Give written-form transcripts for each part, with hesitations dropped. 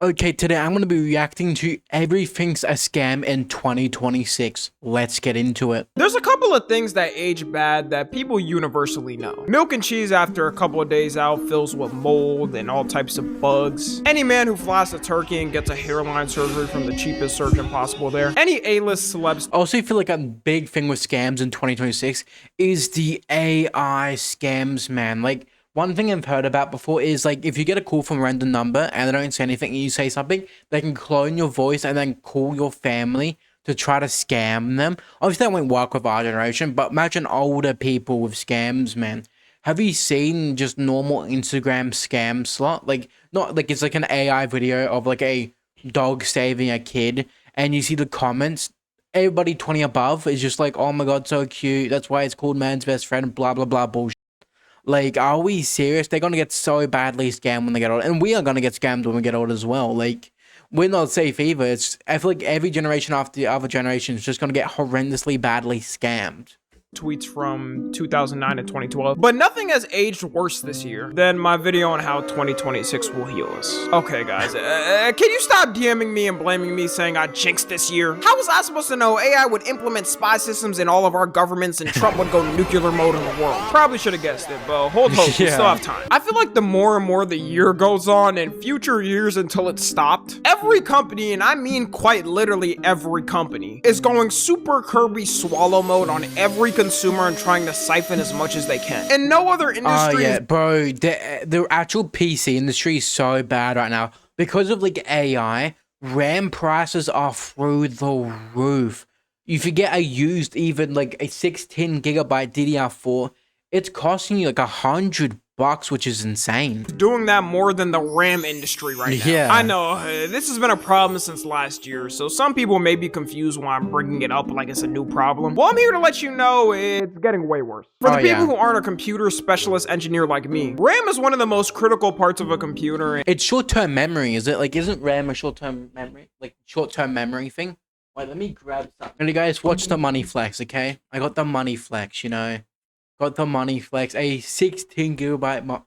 Okay, today I'm going to be reacting to Everything's a Scam in 2026. Let's get into it. There's a couple of things that age bad that people universally know. Milk and cheese after a couple of days out fills with mold and all types of bugs. Any man who flies to Turkey and gets a hairline surgery from the cheapest surgeon possible there. Any A-list celebs. I also feel like a big thing with scams in 2026 is the AI scams, man. Like, one thing I've heard about before is, like, if you get a call from a random number and they don't say anything and you say something, they can clone your voice and then call your family to try to scam them. Obviously, that won't work with our generation, but imagine older people with scams, man. Have you seen just normal Instagram scam slot? Like, not like it's like an AI video of like a dog saving a kid, and you see the comments. Everybody 20 above is just like, oh my god, so cute. That's why it's called man's best friend, blah, blah, blah, bullshit. Like, are we serious? They're going to get so badly scammed when they get old. And we are going to get scammed when we get old as well. Like, we're not safe either. I feel like every generation after the other generation is just going to get horrendously badly scammed. Tweets from 2009 to 2012, but nothing has aged worse this year than my video on how 2026 will heal us. Okay, guys, can you stop DMing me and blaming me saying I jinxed this year? How was I supposed to know AI would implement spy systems in all of our governments and Trump would go nuclear mode in the world? Probably should have guessed it, but hold hope, we still have time. I feel like the more and more the year goes on and future years until it's stopped, every company, and I mean quite literally every company, is going super Kirby swallow mode on every consumer and trying to siphon as much as they can. And no other industry yeah, bro, the actual PC industry is so bad right now because of like AI. RAM prices are through the roof. If you get a used, even like a 16 gigabyte DDR4, it's costing you like $100, which is insane. Doing that more than the RAM industry right now. Yeah. I know, this has been a problem since last year, so some people may be confused why I'm bringing it up like it's a new problem. Well, I'm here to let you know it's getting way worse. For the people who aren't a computer specialist engineer like me, RAM is one of the most critical parts of a computer. It's short-term memory, is it? Like, isn't RAM a short-term memory? Like, short-term memory thing? Wait, let me grab something. Ready, guys? Watch the money flex, okay? I got the money flex, you know? Got the money flex, a 16 gigabyte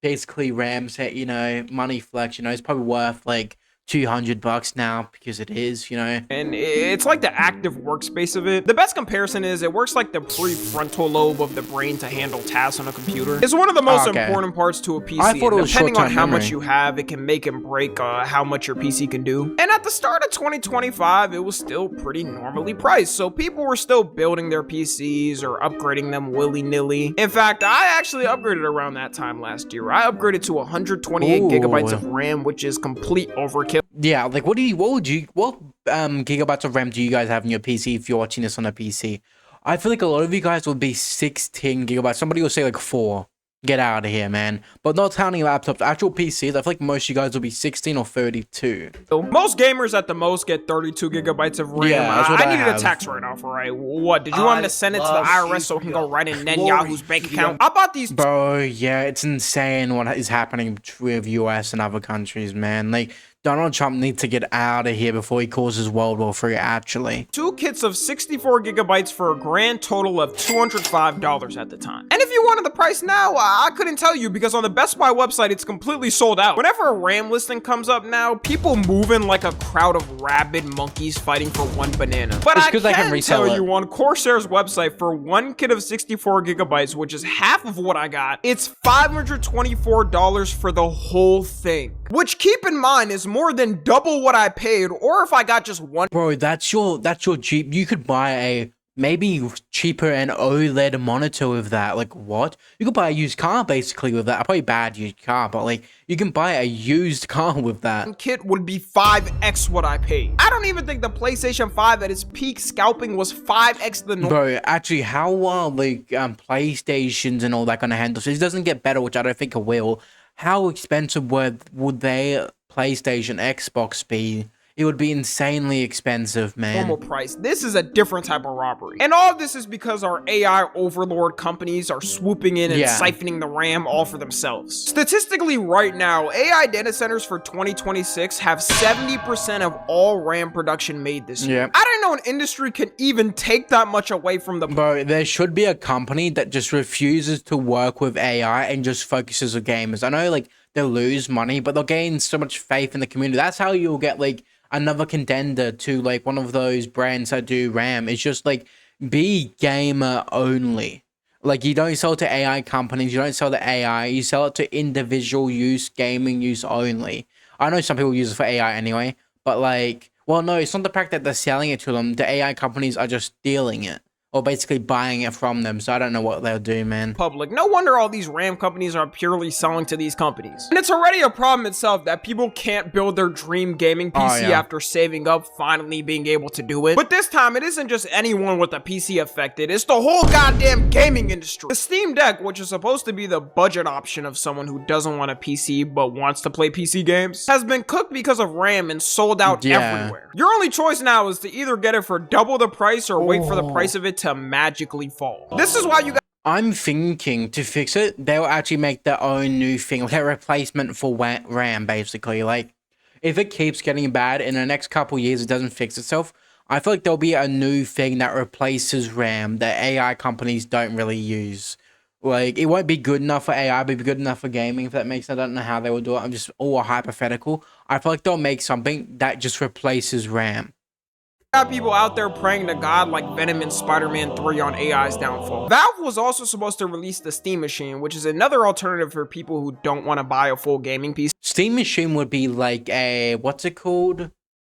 basically RAM set, you know, money flex, you know, it's probably worth like $200 now because it is, you know. And it's like the active workspace of it. The best comparison is it works like the prefrontal lobe of the brain to handle tasks on a computer. It's one of the most important parts to a PC. I thought it was depending on how memory. much you have, it can make and break how much your PC can do. And at the start of 2025, it was still pretty normally priced. So people were still building their PCs or upgrading them willy-nilly. In fact, I actually upgraded around that time last year. I upgraded to 128 gigabytes of RAM, which is complete overkill. Yeah, like what gigabytes of RAM do you guys have in your PC if you're watching this on a PC? I feel like a lot of you guys would be 16 gigabytes. Somebody will say like 4. Get out of here, man. But not counting laptops, actual PCs, I feel like most of you guys will be 16 or 32. Most gamers at the most get 32 gigabytes of RAM. Yeah, that's what I needed have. a tax write-off, right? What, did you want me to send it to the IRS so it can go right in Netanyahu's bank account? I bought these... Bro, yeah, it's insane what is happening with US and other countries, man. Like, Donald Trump needs to get out of here before he causes World War III, actually. 2 kits of 64 gigabytes for a grand total of $205 at the time. And if you wanted the price now, I couldn't tell you because on the Best Buy website, it's completely sold out. Whenever a RAM listing comes up now, people move in like a crowd of rabid monkeys fighting for one banana. But I can tell you on Corsair's website, for 1 kit of 64 gigabytes, which is half of what I got, it's $524 for the whole thing. Which, keep in mind, is more than double what I paid, or if I got just one. Bro, that's your cheap. You could buy a maybe cheaper an OLED monitor with that. Like, what? You could buy a used car basically with that. Probably bad used car, but like you can buy a used car with that. Kit would be 5x what I paid. I don't even think the PlayStation 5 at its peak scalping was 5x the norm. Bro, actually, how are like PlayStations and all that gonna handle? So it doesn't get better, which I don't think it will. How expensive would they PlayStation, Xbox be? It would be insanely expensive, man. Normal price. This is a different type of robbery. And all of this is because our AI overlord companies are swooping in and siphoning the RAM all for themselves. Statistically, right now, AI data centers for 2026 have 70% of all RAM production made this year. I didn't know an industry can even take that much away from the... Bro, there should be a company that just refuses to work with AI and just focuses on gamers. I know, like, they'll lose money, but they'll gain so much faith in the community. That's how you'll get like another contender to like one of those brands that do RAM. It's just like be gamer only. Like you don't sell to AI companies, you don't sell to AI, you sell it to individual use, gaming use only. I know some people use it for AI anyway, but like, well, no, it's not the fact that they're selling it to them. The AI companies are just stealing it or basically buying it from them. So I don't know what they'll do, man. Public. No wonder all these RAM companies are purely selling to these companies. And it's already a problem itself that people can't build their dream gaming PC after saving up, finally being able to do it. But this time, it isn't just anyone with a PC affected, it's the whole goddamn gaming industry. The Steam Deck, which is supposed to be the budget option of someone who doesn't want a PC but wants to play PC games, has been cooked because of RAM and sold out everywhere. Your only choice now is to either get it for double the price or wait for the price of it to magically fall. This is why you guys— I'm thinking to fix it, they'll actually make their own new thing, like a replacement for RAM, basically. Like, if it keeps getting bad in the next couple years, it doesn't fix itself, I feel like there'll be a new thing that replaces RAM that AI companies don't really use. Like, it won't be good enough for AI, but it'll be good enough for gaming, if that makes sense. I don't know how they will do it. I'm just all hypothetical. I feel like they'll make something that just replaces RAM. Got people out there praying to God like Venom in Spider-Man 3 on AI's downfall. Valve was also supposed to release the Steam Machine, which is another alternative for people who don't want to buy a full gaming PC. Steam Machine would be like a, what's it called?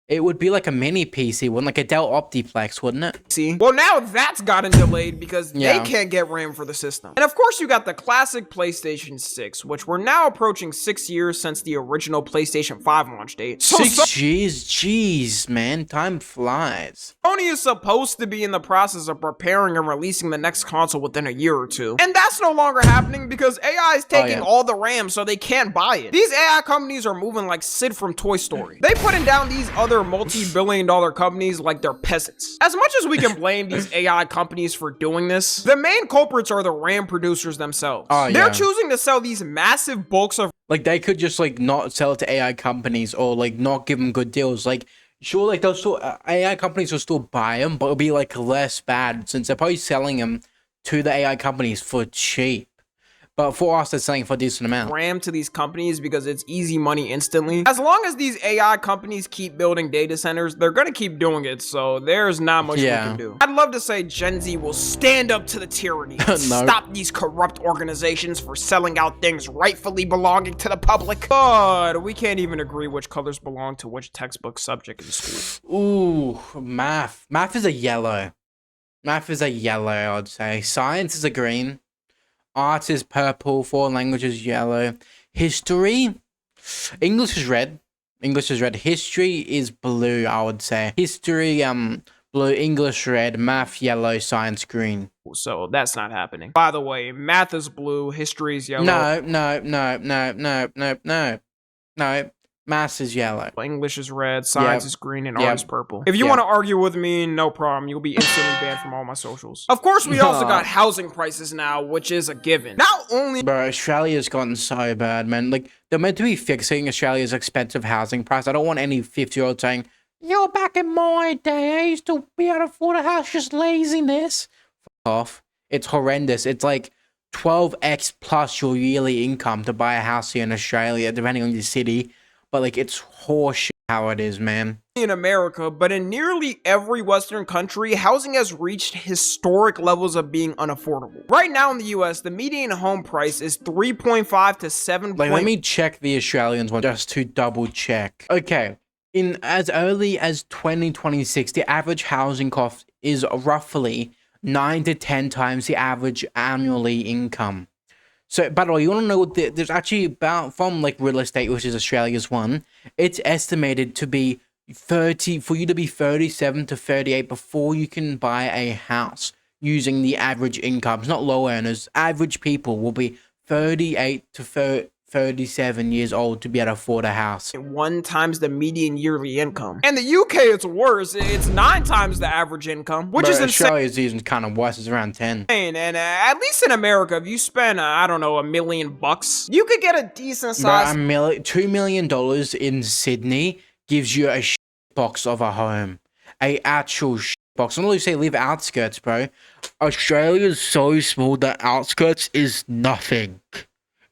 It would be like a mini PC, wouldn't like a Dell Optiplex, wouldn't it? See? Well, now that's gotten delayed because they can't get RAM for the system. And of course, you got the classic PlayStation 6, which we're now approaching 6 years since the original PlayStation 5 launch date. So 6 years? Jeez, man. Time flies. Sony is supposed to be in the process of preparing and releasing the next console within a year or two. And that's no longer happening because AI is taking all the RAM so they can't buy it. These AI companies are moving like Sid from Toy Story. They putting down these other multi-billion-dollar companies like they're peasants. As much as we can blame these AI companies for doing this, the main culprits are the RAM producers themselves. They're choosing to sell these massive bulks of— like, they could just, like, not sell it to AI companies or, like, not give them good deals. Like, sure, like, they'll still, AI companies will still buy them, but it'll be, like, less bad since they're probably selling them to the AI companies for cheap. But for us, they're selling for a decent amount. RAM to these companies because it's easy money instantly. As long as these AI companies keep building data centers, they're gonna keep doing it, so there's not much we can do. I'd love to say Gen Z will stand up to the tyranny and stop these corrupt organizations for selling out things rightfully belonging to the public. But we can't even agree which colors belong to which textbook subject in school. Ooh, math. Math is a yellow. Math is a yellow, I would say. Science is a green. Art is purple, foreign language is yellow. History, English is red. English is red. History is blue, I would say. History, blue, English red, math yellow, science green. So that's not happening. By the way, math is blue, history is yellow. No. Math is yellow. English is red, science is green, and art is purple. If you want to argue with me, no problem. You'll be instantly banned from all my socials. Of course, we also got housing prices now, which is a given. Not only— Bro, Australia's gotten so bad, man. Like, they're meant to be fixing Australia's expensive housing price. I don't want any 50-year-old saying, yo, back in my day, I used to be able to afford a house, just laziness. Fuck off. It's horrendous. It's like 12x plus your yearly income to buy a house here in Australia, depending on your city. But, like, it's horseshit how it is, man. In America, but in nearly every Western country, housing has reached historic levels of being unaffordable. Right now in the US, the median home price is 3.5 to 7. Like, let me check the Australians one just to double check. Okay, in as early as 2026, the average housing cost is roughly 9 to 10 times the average annually income. So, by the way, you want to know what there's actually about from like real estate, which is Australia's one. It's estimated to be 30 for you to be 37 to 38 before you can buy a house using the average income. It's not low earners. Average people will be 38 to 37 years old to be able to afford a house. 1 times the median yearly income. And the UK, it's worse. It's 9 times the average income, which is insane. Australia's even kind of worse. It's around 10. And at least in America, if you spend, I don't know, $1 million, you could get a decent size. $2 million in Sydney gives you a box of a home. A actual box. I'm not going to say live outskirts, bro. Australia's so small that outskirts is nothing.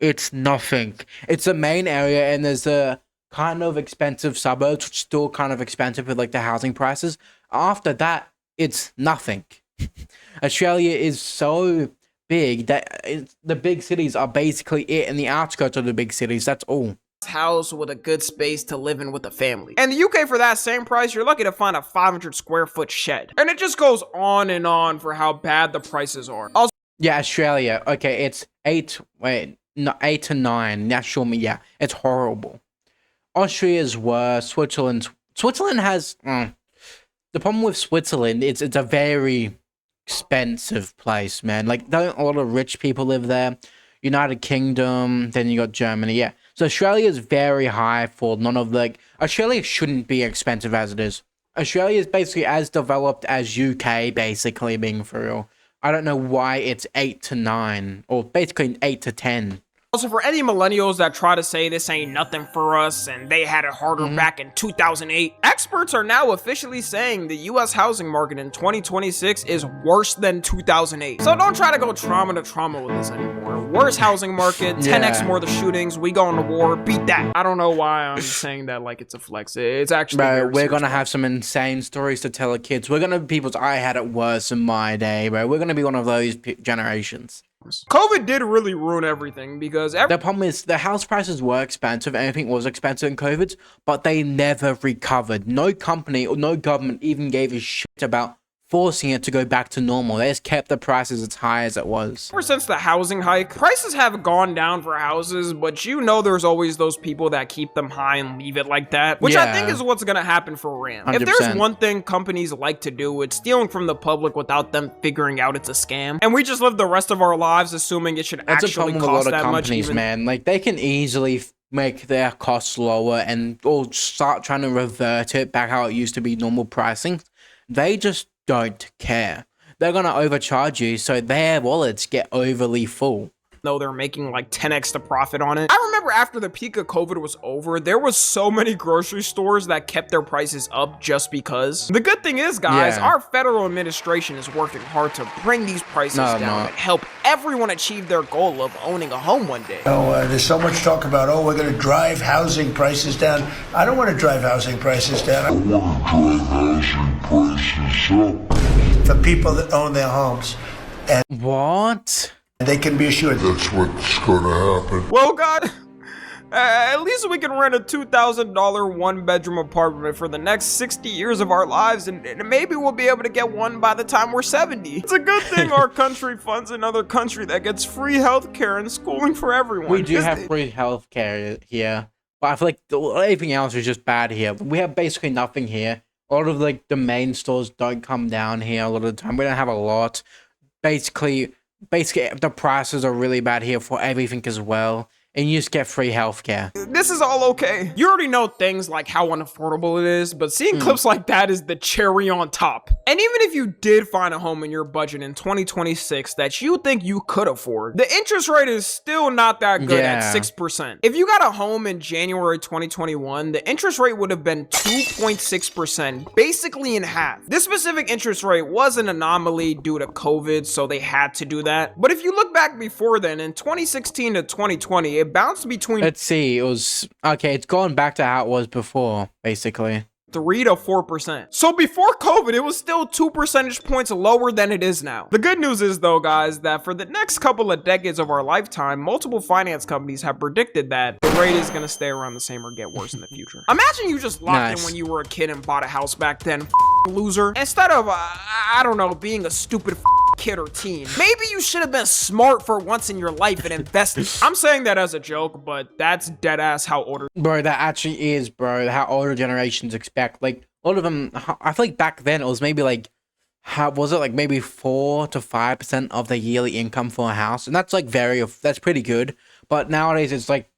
it's nothing. It's the main area, and there's a kind of expensive suburbs, which are still kind of expensive with like the housing prices. After that, it's nothing. Australia is so big that the big cities are basically it, and the outskirts of the big cities, that's all. House with a good space to live in with a family. And the UK, for that same price, you're lucky to find a 500 square foot shed. And it just goes on and on for how bad the prices are. Also, Yeah, Australia. Okay, it's 8. Wait, no, 8 to 9. That's me. Yeah, it's horrible. Austria's worse. Switzerland has the problem with Switzerland. It's a very expensive place, man. Like, don't a lot of rich people live there? United Kingdom, then you got Germany. Yeah, so Australia is very high for none of the. Australia shouldn't be expensive as it is. Australia is basically as developed as UK, basically, being for real. I don't know why it's 8 to 9, or basically 8 to 10. Also, for any millennials that try to say this ain't nothing for us and they had it harder back in 2008, experts are now officially saying the US housing market in 2026 is worse than 2008. So don't try to go trauma to trauma with this anymore. Worse housing market, 10x more the shootings, we going to war, beat that. I don't know why I'm saying that like it's a flex. It's actually Bro, we're gonna have some insane stories to tell the kids. We're gonna be people's, I had it worse in my day, bro. We're gonna be one of those generations. COVID did really ruin everything because the problem is the house prices were expensive. Everything was expensive in COVID, but they never recovered. No company or no government even gave a shit about forcing it to go back to normal. They just kept the prices as high as it was. Ever since the housing hike, prices have gone down for houses, but you know there's always those people that keep them high and leave it like that, which I think is what's gonna happen for RAM. 100%. If there's one thing companies like to do, it's stealing from the public without them figuring out it's a scam, and we just live the rest of our lives assuming it should actually cost that much. Even man, like they can easily make their costs lower and or start trying to revert it back how it used to be normal pricing. They just don't care. They're gonna overcharge you so their wallets get overly full. though they're making like 10x the profit on it. I remember after the peak of COVID was over, there was so many grocery stores that kept their prices up just because. The good thing is, guys, our federal administration is working hard to bring these prices down and help everyone achieve their goal of owning a home one day. There's so much talk about, we're going to drive housing prices down. I don't want to drive housing prices down. I want to drive housing prices up. For people that own their homes. And what? They can be assured that's what's going to happen. Well, God, at least we can rent a $2,000 one-bedroom apartment for the next 60 years of our lives, and maybe we'll be able to get one by the time we're 70. It's a good thing our country funds another country that gets free healthcare and schooling for everyone. We do have free healthcare here, but I feel like everything else is just bad here. We have basically nothing here. A lot of like the main stores don't come down here a lot of the time. We don't have a lot. Basically the prices are really bad here for everything as well, and you just get free healthcare. This is all okay. You already know things like how unaffordable it is, but seeing clips like that is the cherry on top. And even if you did find a home in your budget in 2026 that you think you could afford, the interest rate is still not that good at 6%. If you got a home in January 2021, the interest rate would have been 2.6%, basically in half. This specific interest rate was an anomaly due to COVID, so they had to do that. But if you look back before then, in 2016 to 2020, it bounced between, let's see, it was okay, it's gone back to how it was before, basically 3 to 4%. So before COVID, it was still 2 percentage points lower than it is now. The good news is though, guys, that for the next couple of decades of our lifetime, multiple finance companies have predicted that the rate is gonna stay around the same or get worse in the future. Imagine you just locked in when you were a kid and bought a house back then, loser. Instead of, I don't know, being a stupid kid or teen. Maybe you should have been smart for once in your life and invested. I'm saying that as a joke, but that's dead ass how older. Bro, that actually is, bro, how older generations expect. Like, a lot of them, I feel like back then it was maybe like, how was it like maybe 4 to 5% of the yearly income for a house? And that's like that's pretty good. But nowadays it's like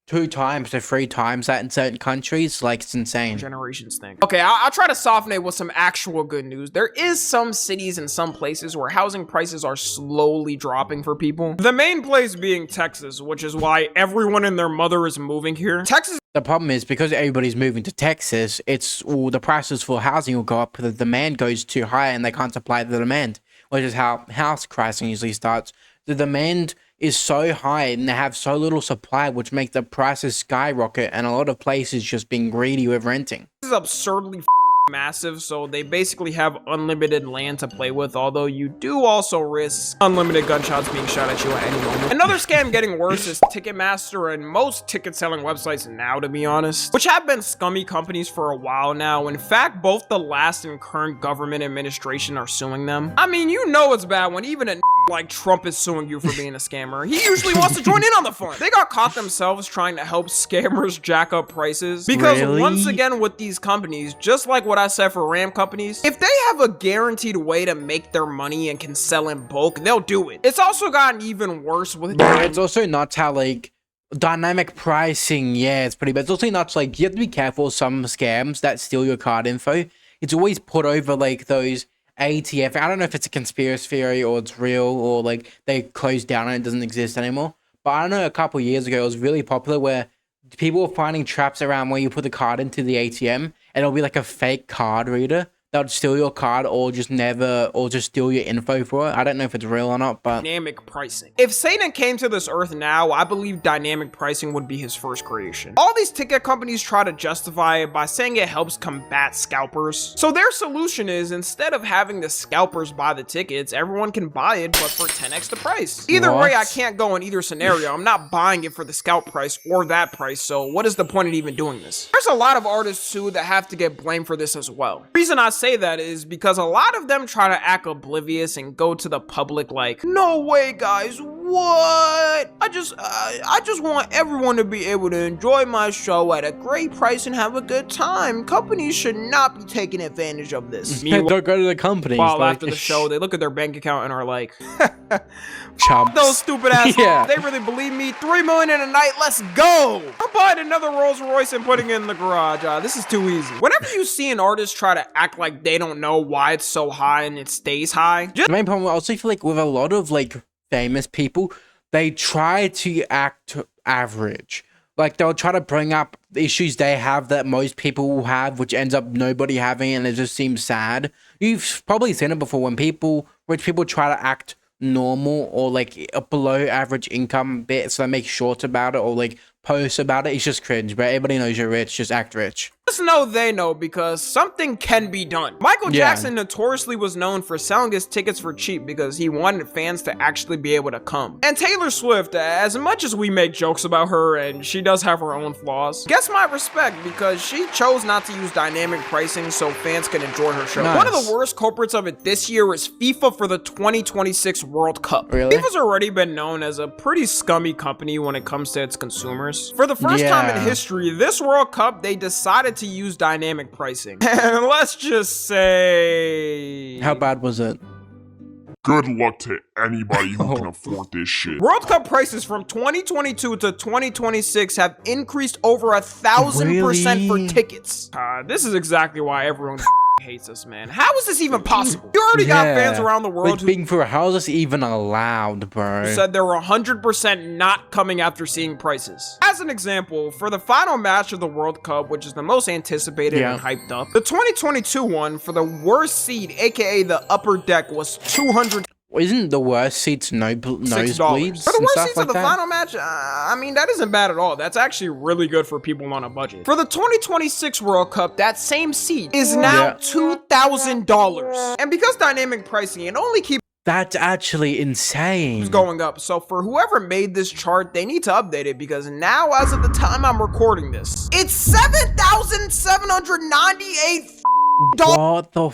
2 times to 3 times that in certain countries. Like, it's insane. Generations think. Okay, I'll try to soften it with some actual good news. There is some cities and some places where housing prices are slowly dropping for people. The main place being Texas, which is why everyone and their mother is moving here. Texas. The problem is because everybody's moving to Texas, the prices for housing will go up because the demand goes too high and they can't supply the demand, which is how house pricing usually starts. The demand is so high and they have so little supply, which makes the prices skyrocket and a lot of places just being greedy with renting. This is absurdly massive, so they basically have unlimited land to play with, although you do also risk unlimited gunshots being shot at you at any moment. Another scam getting worse is Ticketmaster and most ticket selling websites now, to be honest, which have been scummy companies for a while now. In fact, both the last and current government administration are suing them. I mean, you know it's bad when even a like Trump is suing you for being a scammer. He usually wants to join in on the fun. They got caught themselves trying to help scammers jack up prices because once again with these companies, just like what I said for RAM companies, if they have a guaranteed way to make their money and can sell in bulk, they'll do it. It's also gotten even worse with it's also nuts how like dynamic pricing, yeah, it's pretty bad. It's also nuts like you have to be careful of some scams that steal your card info. It's always put over like those ATF. I don't know if it's a conspiracy theory or it's real or like they closed down and it doesn't exist anymore. But I know a couple years ago it was really popular where people were finding traps around where you put the card into the ATM and it'll be like a fake card reader that would steal your card or just steal your info for it. I don't know if it's real or not, but dynamic pricing. If Satan came to this earth now, I believe dynamic pricing would be his first creation. All these ticket companies try to justify it by saying it helps combat scalpers. So their solution is instead of having the scalpers buy the tickets, everyone can buy it but for 10x the price. Either way, I can't go in either scenario. I'm not buying it for the scalp price or that price, so what is the point of even doing this? There's a lot of artists too that have to get blamed for this as well. The reason I say that is because a lot of them try to act oblivious and go to the public like, no way guys, what? I just want everyone to be able to enjoy my show at a great price and have a good time. Companies should not be taking advantage of this. Don't go to the company. While after the show, they look at their bank account and are like, chumps. Those stupid assholes. Yeah. They really believe me. $3 million in a night. Let's go. I'm buying another Rolls Royce and putting it in the garage. This is too easy. Whenever you see an artist try to act like they don't know why it's so high and it stays high, the main problem I also feel like with a lot of like famous people, they try to act average. Like they'll try to bring up issues they have that most people will have, which ends up nobody having, and it just seems sad. You've probably seen it before when rich people try to act normal or like a below average income bit, so they make shorts about it or like posts about it. It's just cringe, but everybody knows you're rich, just act rich. Just know they know because something can be done. Michael Jackson notoriously was known for selling his tickets for cheap because he wanted fans to actually be able to come. And Taylor Swift, as much as we make jokes about her and she does have her own flaws, gets my respect because she chose not to use dynamic pricing so fans can enjoy her show. Nice. One of the worst culprits of it this year is FIFA for the 2026 World Cup. Really? FIFA's already been known as a pretty scummy company when it comes to its consumers. For the first time in history, this World Cup, they decided to use dynamic pricing. And let's just say... How bad was it? Good luck to anybody who can afford this shit. World Cup prices from 2022 to 2026 have increased over 1,000% for tickets. This is exactly why everyone hates us, man. How is this even possible? You already got fans around the world like, how is this even allowed, bro? Who said they were 100% not coming after seeing prices. As an example, for the final match of the World Cup, which is the most anticipated and hyped up, the 2022 one for the worst seat, aka the upper deck, was $200. Isn't the worst seats nosebleeds? For the worst seats of the final match, I mean, that isn't bad at all. That's actually really good for people on a budget. For the 2026 World Cup, that same seat is now $2,000. And because dynamic pricing, it only keeps That's actually insane. going up. So for whoever made this chart, they need to update it because now, as of the time I'm recording this, it's $7,798 What the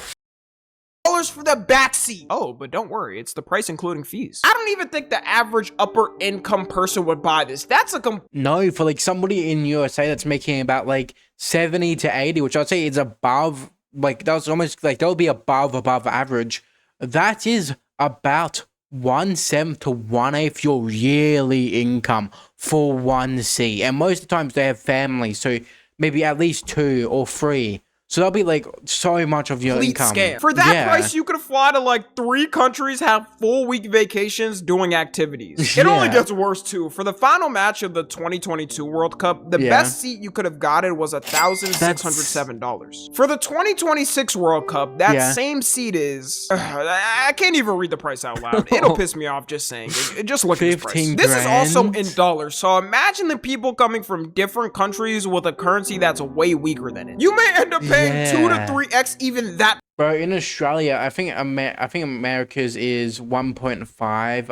for the backseat. Oh, but don't worry, it's the price including fees. I don't even think the average upper income person would buy this. That's a No, for like somebody in USA that's making about like 70 to 80, which I'd say is above, like that's almost like they'll be above average. That is about 1/7 to 1/8 your yearly income for one seat. And most of the times they have families, so maybe at least 2 or 3. So that'll be like so much of your complete income. scam. For that Yeah. price, you could fly to like 3 countries, have full week vacations doing activities. It only Yeah. gets worse too. For the final match of the 2022 World Cup, the Yeah. best seat you could have gotten was $1,607. For the 2026 World Cup, that Yeah. same seat is I can't even read the price out loud. It'll piss me off just saying it. Just look at this price. 15 This is also grand? in dollars. So imagine the people coming from different countries with a currency that's way weaker than it. You may end up paying 2 to Yeah. 3x even that. Bro, in Australia, I think America's is 1.5.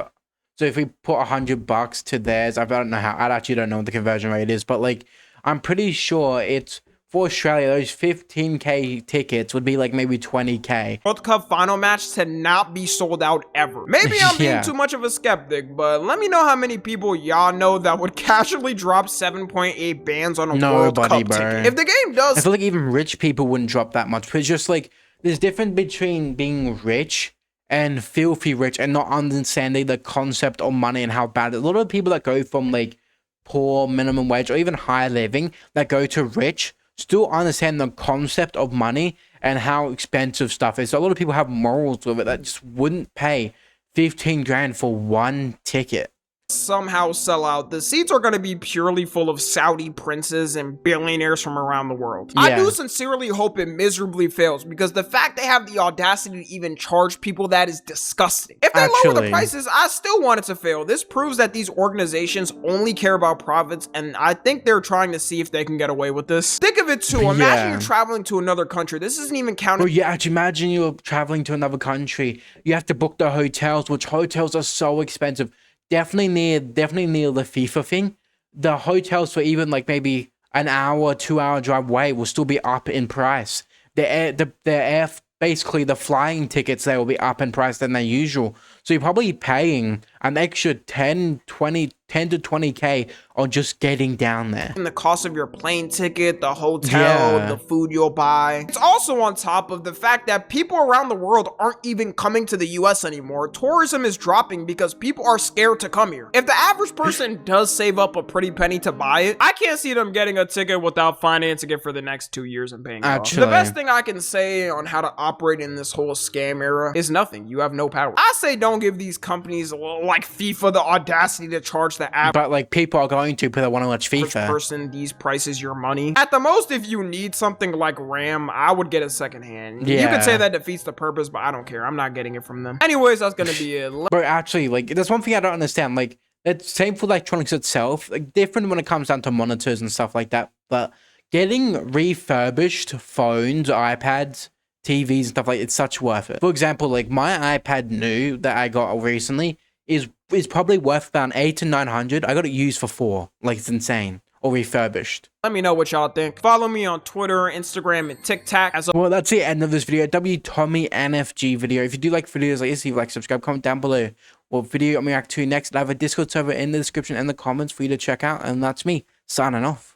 So if we put $100 to theirs, I don't know how. I actually don't know what the conversion rate is, but like I'm pretty sure it's for Australia. Those 15K tickets would be like maybe 20K. World Cup final match to not be sold out ever. Maybe I'm being Yeah. too much of a skeptic, but let me know how many people y'all know that would casually drop 7.8 bands on a World Nobody, Cup bro. ticket. If the game I does feel like even rich people wouldn't drop that much. But it's just like there's difference between being rich and filthy rich and not understanding the concept of money and how bad it is. A lot of people that go from like poor minimum wage or even high living that go to rich still understand the concept of money and how expensive stuff is. So a lot of people have morals with it that just wouldn't pay 15 grand for one ticket. somehow sell out, the seats are going to be purely full of Saudi princes and billionaires from around the world. I Yeah. do sincerely hope it miserably fails, because the fact they have the audacity to even charge people that is disgusting. If they lower Actually. the prices, I still want it to fail. This proves that these organizations only care about profits, and I think they're trying to see if they can get away with this. Think of it too. Imagine Yeah. you're traveling to another country. This isn't even counting. Bro, yeah, actually imagine you're traveling to another country. You have to book the hotels, which hotels are so expensive. Definitely near the FIFA thing. The hotels for even like maybe an hour, 2 hour drive away will still be up in price. Basically the flying tickets there will be up in price than their usual. So you're probably paying an extra 10 to 20K on just getting down there. The cost of your plane ticket, the hotel, Yeah. the food you'll buy. It's also on top of the fact that people around the world aren't even coming to the US anymore. Tourism is dropping because people are scared to come here. If the average person does save up a pretty penny to buy it, I can't see them getting a ticket without financing it for the next 2 years and paying it off. Actually. The best thing I can say on how to operate in this whole scam era is nothing. You have no power. I say don't give these companies like FIFA the audacity to charge the average But like people are going to because they want to watch FIFA. person these prices your money. At the most, if you need something like RAM, I would get it secondhand. You Yeah. could say that defeats the purpose, but I don't care. I'm not getting it from them. Anyways, that's gonna be it. Bro, actually, like, there's one thing I don't understand. Like, it's same for electronics itself. Like, different when it comes down to monitors and stuff like that. But getting refurbished phones, iPads, TVs, and stuff like it's such worth it. For example, like my iPad new that I got recently is probably worth about 800 to 900. I got it used for 4. Like, it's insane. Or refurbished. Let me know what y'all think. Follow me on Twitter, Instagram, and TikTok. As Well, that's the end of this video. Tommy NFG video. If you do like videos like this, leave a like, subscribe, comment down below what video I'm react to next. I have a Discord server in the description and the comments for you to check out. And that's me signing off.